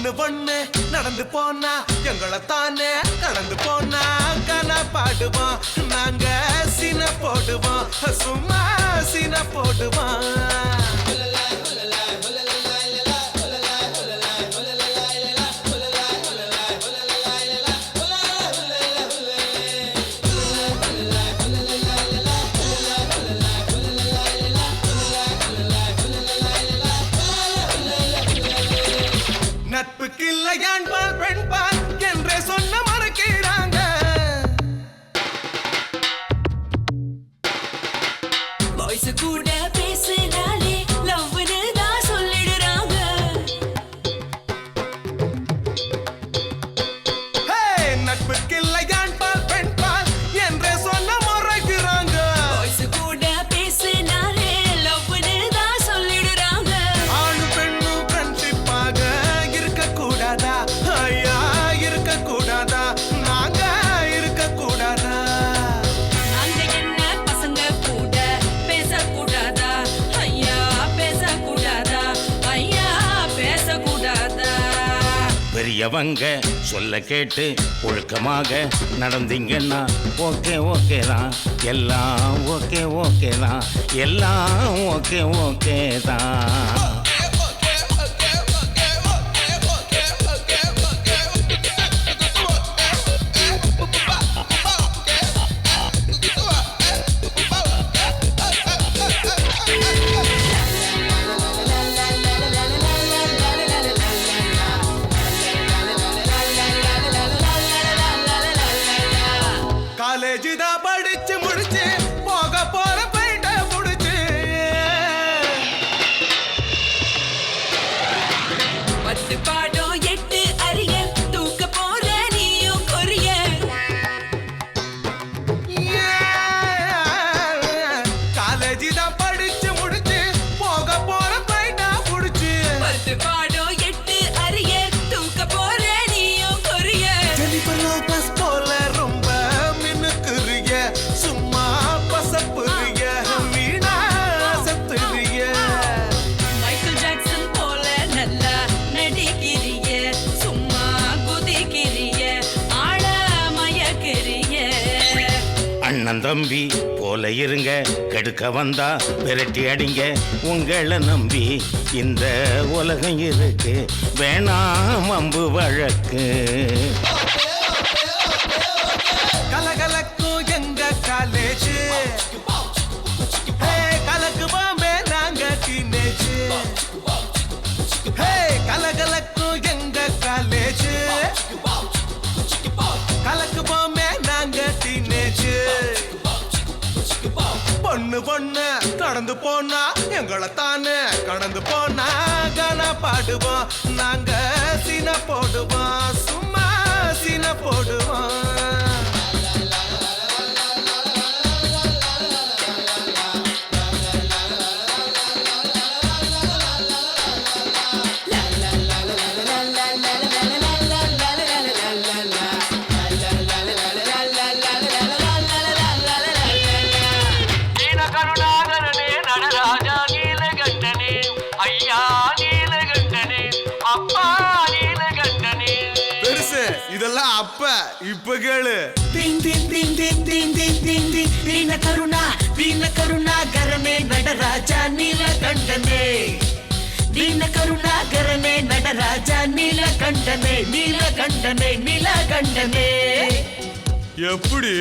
பொண்ணு பொண்ணு நடந்து போனா எங்களை தானே கடந்து போனா கனா பாடுவோம் நாங்க சீன போடுவோம் சும்மா சீன போடுவோம் நட்புக்கு இல்லையான்பால் பெண்பால் என்றே சொன்ன மறக்கிறாங்க பாய்ஸ் கூட பேசினாலே லவ்னு தான் சொல்லிடுறாங்க நட்புக்கு இல்லையான்பால் பெண்பால் என்றே சொன்ன மறக்கிறாங்க பாய்ஸ் கூட பேசினாலே லவ்னு தான் சொல்லிடுறாங்க ஆணு பெண்ணு ஃப்ரெண்ட்ஷிப்பாக இருக்கக்கூடாதா ஐயா இருக்கக்கூடாதா நாங்க இருக்கக்கூடாதா நாங்க என்ன பசங்க கூட பேசக்கூடாதா ஐயா பேசக்கூடாதா ஐயா பேசக்கூடாதா பெரியவங்க சொல்ல கேட்டு ஒழுக்கமாக நடந்தீங்கன்னா ஓகே ஓகே தான் எல்லாம் ஓகே ஓகே தான் எல்லாம் ஓகே ஓகே தான் காலேஜ் தான் படிச்சு முடிச்சு போக போற போயிட்ட முடிச்சு பத்து பாடம் எட்டு அறிய தூக்க போற நீயும் கொரிய காலேஜ் தான் படிச்சு முடிச்சு போக போற போயிட்ட முடிச்சு பத்து பாடம் எட்டு அறிய தூக்க போற நீயும் கொரிய ஜெனிஃபர் லோபஸ் போல ரொம்ப மினுக்குறிய சும்மா பசப்புறிய வீணா சத்துறிய மைக்கேல் ஜாக்சன் போல நல்லா நடிக்கிறிய சும்மா குதிக்கிறிய ஆள மயக்கிறிய அண்ணன் தம்பி போல இருங்க கெடுக்க வந்தா விரட்டி அடிங்க உங்களை நம்பி இந்த உலகம் இருக்கு வேணாம் அம்பு வழக்கு கலகலக்கும் எங்க காலேஜ் கலக்கு பாம்பே நாங்க டீனேஜ் கலகலக்கும் எங்க காலேஜ் கலக்கு பாம்பே நாங்க டீனேஜ் பொண்ணு பொண்ணு கடந்து போனா எங்களை தானே கடந்து போனா கனா பாடுவோம் நாங்க சீன போடுவோம் சும்மா சீன போடுவோம் கருணாகரனே நடராஜா நீலகண்டனே ஐயா நீலகண்டனே அப்பா நீலகண்டனே பெருசு இதெல்லாம் அப்ப இப்ப கேளு வீண கருணாகரனே நடராஜா நீலகண்டனே வீண கருணாகரனே நடராஜா நீலகண்டனே நீலகண்டனே நீலகண்டனே எப்படி